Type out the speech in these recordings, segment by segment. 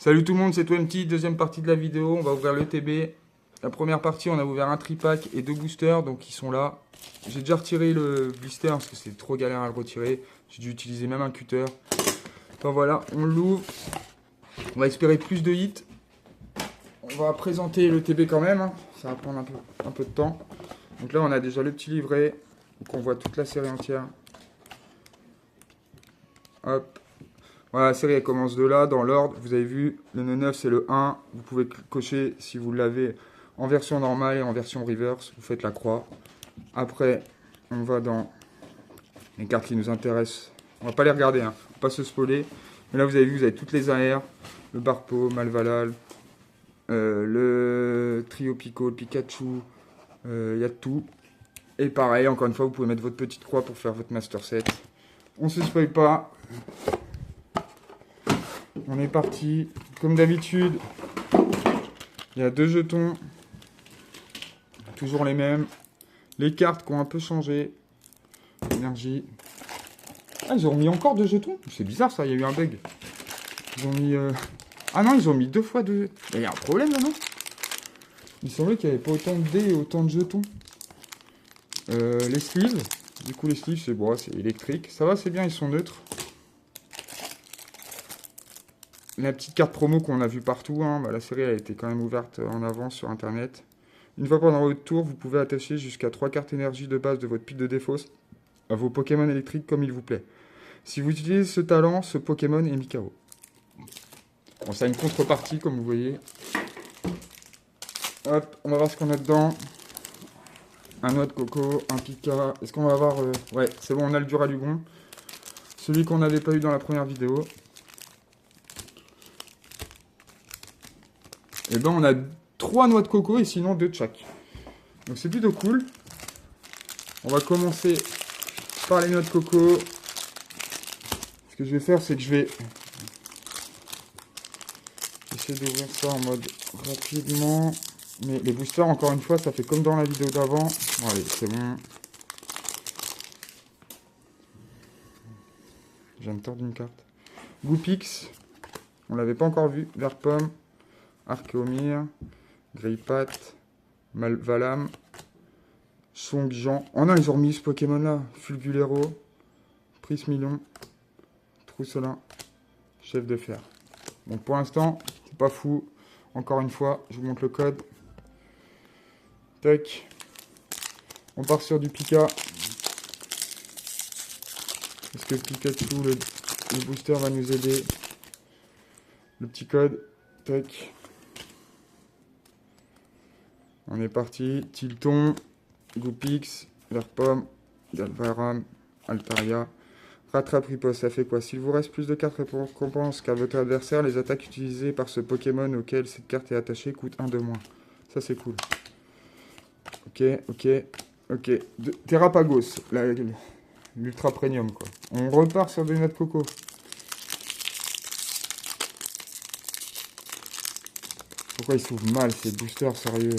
Salut tout le monde, c'est 20, deuxième partie de la vidéo, on va ouvrir le TB. La première partie, on a ouvert un tripack et 2 boosters, donc ils sont là. J'ai déjà retiré le blister parce que c'était trop galère à le retirer. J'ai dû utiliser même un cutter. Enfin voilà, on l'ouvre. On va espérer plus de hits. On va présenter le TB quand même, hein. Ça va prendre un peu de temps. Donc là, on a déjà le petit livret, donc on voit toute la série entière. Hop. Voilà, la série elle commence de là, dans l'ordre. Vous avez vu, le nœud 9 c'est le 1. Vous pouvez cocher si vous l'avez en version normale et en version reverse. Vous faites la croix. Après, on va dans les cartes qui nous intéressent. On va pas les regarder, hein. Faut pas se spoiler. Mais là, vous avez vu, vous avez toutes les AR. Le Barpo, Malvalal, le Trio Pico, le Pikachu. Il y a de tout. Et pareil, encore une fois, vous pouvez mettre votre petite croix pour faire votre master set. On se spoil pas. On est parti, comme d'habitude, il y a 2 jetons, toujours les mêmes. Les cartes qui ont un peu changé, énergie. Ah, ils ont mis encore 2 jetons, c'est bizarre ça, il y a eu un bug. Ils ont mis... Ah non, ils ont mis 2 fois 2. Il y a un problème là, non? Il semblait qu'il n'y avait pas autant de dés et autant de jetons. Les sleeves, du coup les sleeves c'est bon, c'est électrique. Ça va, c'est bien, ils sont neutres. La petite carte promo qu'on a vue partout, hein, bah, la série a été quand même ouverte en avance sur internet. Une fois pendant votre tour, vous pouvez attacher jusqu'à 3 cartes énergie de base de votre pile de défausse à vos Pokémon électriques comme il vous plaît. Si vous utilisez ce talent, ce Pokémon est mis KO. Bon, ça a une contrepartie comme vous voyez. Hop, on va voir ce qu'on a dedans. Un noix de coco, un Pika. Est-ce qu'on va avoir... Ouais, c'est bon, on a le Duralugon. Celui qu'on n'avait pas eu dans la première vidéo. Et ben on a 3 noix de coco et sinon 2 de chaque. Donc c'est plutôt cool. On va commencer par les noix de coco. Ce que je vais faire, c'est que je vais essayer d'ouvrir ça en mode rapidement. Mais les boosters, encore une fois, ça fait comme dans la vidéo d'avant. Bon, allez, c'est bon. Je viens de tordre une carte. Goupix. On l'avait pas encore vu. Vert pomme. Archeomir, Greypat, Malvalam, Songjan. Oh non, ils ont remis ce Pokémon là. Fulgulero, Prismillon, Trousselin, Chef de Fer. Donc pour l'instant, c'est pas fou. Encore une fois, je vous montre le code. Tac. On part sur du Pika. Est-ce que Pikachu, le booster va nous aider? Le petit code. Tac. On est parti, Tilton, Goupix, Verpomme, Galvaram, Altaria, Rattrape Riposte. Ça fait quoi? S'il vous reste plus de cartes récompenses qu'à votre adversaire, les attaques utilisées par ce Pokémon auquel cette carte est attachée coûtent 1 de moins. Ça c'est cool. Ok. Terrapagos, l'ultra premium quoi. On repart sur des noix de coco. Pourquoi ils s'ouvrent mal ces boosters, sérieux?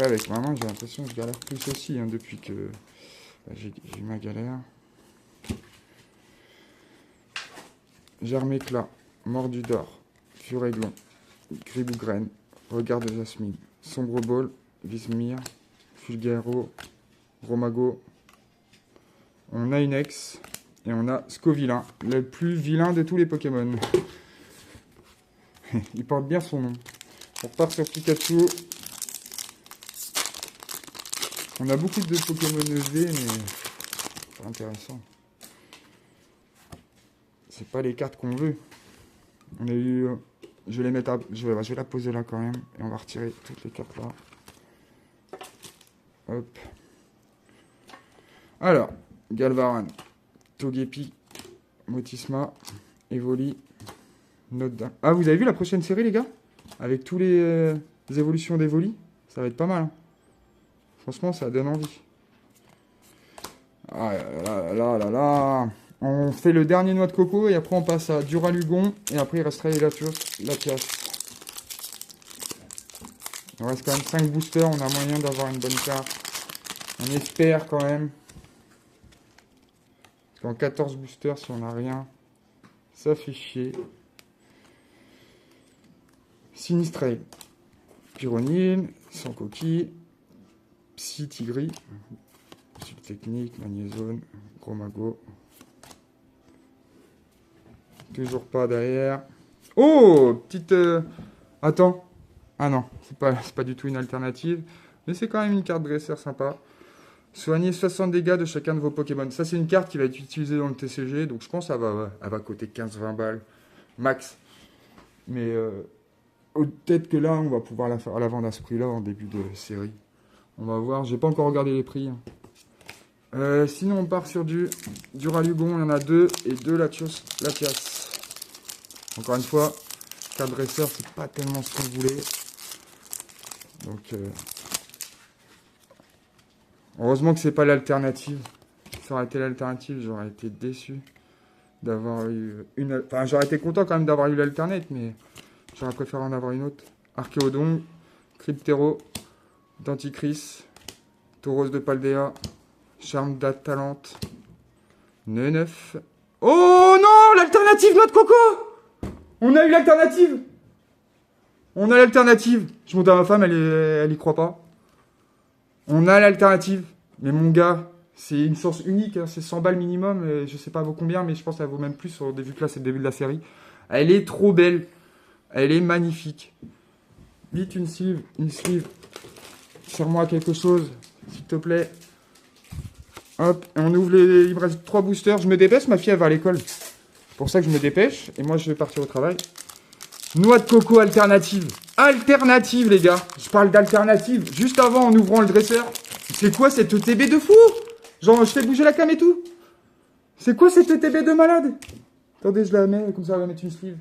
Après, avec maman, j'ai l'impression que je galère plus aussi, hein, depuis que j'ai eu ma galère. Germéclat, Mordu d'or, Furéglon, Gribougraine, Regard de Jasmine, Sombre Ball, Vismir, Fulgaro, Romago. On a une ex et on a Scovillain, le plus vilain de tous les Pokémon. Il porte bien son nom. On repart sur Pikachu. On a beaucoup de Pokémon EV, mais c'est pas intéressant. C'est pas les cartes qu'on veut. On a eu... Je vais les mettre à... je vais la poser là quand même. Et on va retirer toutes les cartes là. Hop. Alors, Galvaran, Togepi, Motisma, Evoli, Noda. Ah, vous avez vu la prochaine série, les gars? Avec tous les évolutions d'Evoli? Ça va être pas mal, hein. Franchement, ça donne envie. Ah là. On fait le dernier noix de coco et après on passe à Duralugon. Et après il restera la pièce. Il reste quand même 5 boosters. On a moyen d'avoir une bonne carte. On espère quand même. Parce qu'en 14 boosters, si on n'a rien, ça fait chier. Sinistrel, Pyronine, sans coquille, Psy Tigri, Sub Technique, Magnézone, Gros Mago. Toujours pas derrière. Oh, petite... Attends. Ah non, c'est pas du tout une alternative. Mais c'est quand même une carte dresseur sympa. Soignez 60 dégâts de chacun de vos Pokémon. Ça, c'est une carte qui va être utilisée dans le TCG. Donc, je pense qu'elle va coûter 15-20 balles. Max. Mais peut-être que là, on va pouvoir la faire à la vendre à ce prix-là en début de série. On va voir. J'ai pas encore regardé les prix. Sinon, on part sur du Ralugon. Il y en a 2 et 2 Latias. Encore une fois, carte dresseur, c'est pas tellement ce qu'on voulait. Donc, heureusement que c'est pas l'alternative. Si ça aurait été l'alternative, j'aurais été déçu d'avoir eu une... Enfin, j'aurais été content quand même d'avoir eu l'alternate, mais j'aurais préféré en avoir une autre. Archéodon, Cryptero, Denticris, Tauros de Paldea, Charme d'Atalante, Neneuf. Oh non, l'alternative noix de coco! On a eu l'alternative! On a l'alternative! Je montre à ma femme, elle y croit pas. On a l'alternative. Mais mon gars, c'est une source unique, hein, c'est 100 balles minimum. Et je sais pas vaut combien, mais je pense qu'elle vaut même plus, vu que là c'est le début de la série. Elle est trop belle. Elle est magnifique. Vite une sleeve. Serre-moi quelque chose, s'il te plaît. Hop, et on ouvre il me reste 3 boosters. Je me dépêche, ma fille elle va à l'école. C'est pour ça que je me dépêche. Et moi je vais partir au travail. Noix de coco alternative. Alternative, les gars. Je parle d'alternative. Juste avant, en ouvrant le dresseur. C'est quoi cette ETB de fou? Genre, je fais bouger la cam et tout. C'est quoi cette ETB de malade? Attendez, je la mets, comme ça, on va mettre une sleeve.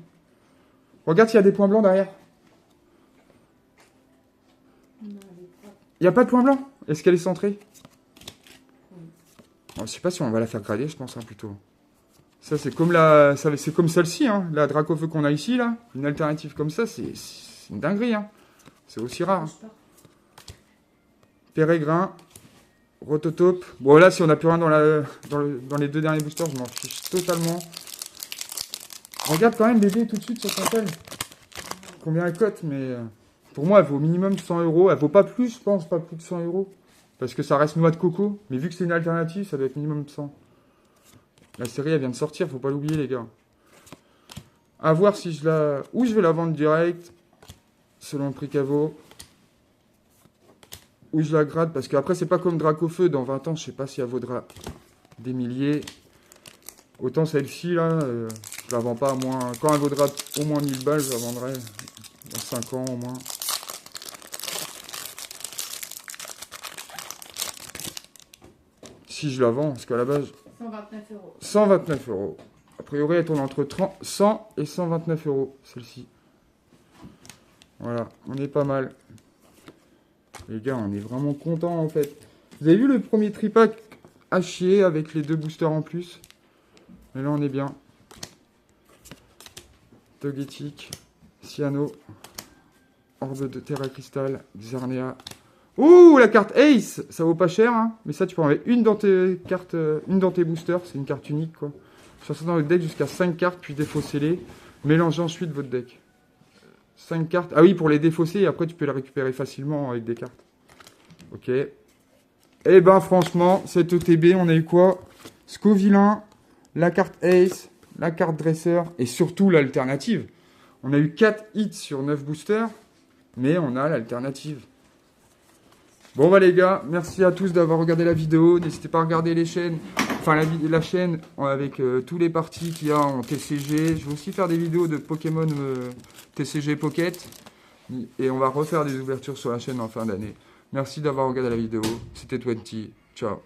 Regarde s'il y a des points blancs derrière. Il n'y a pas de points blancs? Est-ce qu'elle est centrée? Je sais pas si on va la faire grader, je pense, hein, plutôt. Ça, c'est comme c'est comme celle-ci, hein, la Dracofeu qu'on a ici, là. Une alternative comme ça, c'est une dinguerie, hein. C'est aussi rare. Hein. Pérégrin, Rototope. Bon, là, si on n'a plus rien dans les 2 derniers boosters, je m'en fiche totalement. Regarde quand même, bébé, tout de suite sur son tel. Combien elle cote, mais pour moi, elle vaut au minimum 100 €. Elle vaut pas plus, je pense, pas plus de 100 €. Parce que ça reste noix de coco. Mais vu que c'est une alternative, ça doit être minimum 100. La série, elle vient de sortir, faut pas l'oublier, les gars. À voir si je la... Ou je vais la vendre direct, selon le prix qu'elle vaut. Ou je la grade, parce qu'après, c'est pas comme Dracofeu. Dans 20 ans, je sais pas si elle vaudra des milliers. Autant celle-ci, là, je la vends pas à moins... Quand elle vaudra au moins 1000 balles, je la vendrai dans 5 ans au moins. Si je la vends, parce qu'à la base... 129 €. 129 €. A priori, elle tourne entre 100 et 129 €, celle-ci. Voilà, on est pas mal. Les gars, on est vraiment contents, en fait. Vous avez vu le premier tripack à chier avec les 2 boosters en plus? Mais là, on est bien. Togetic, Cyano, Orbe de Terra Cristal, Xerneas. Ouh, la carte Ace, ça vaut pas cher, hein. Mais ça, tu peux en mettre une dans tes cartes, une dans tes boosters. C'est une carte unique, quoi. Sur ça dans le deck jusqu'à 5 cartes, puis défaussez-les. Mélangez ensuite votre deck. 5 cartes. Ah oui, pour les défausser, et après, tu peux les récupérer facilement avec des cartes. Ok. Eh ben, franchement, cette ETB, on a eu quoi? Scovillain, la carte Ace, la carte Dresseur, et surtout l'alternative. On a eu 4 hits sur 9 boosters, mais on a l'alternative. Bon bah les gars, merci à tous d'avoir regardé la vidéo. N'hésitez pas à regarder les chaînes, enfin la chaîne avec tous les parties qu'il y a en TCG. Je vais aussi faire des vidéos de Pokémon TCG Pocket. Et on va refaire des ouvertures sur la chaîne en fin d'année. Merci d'avoir regardé la vidéo. C'était 20. Ciao.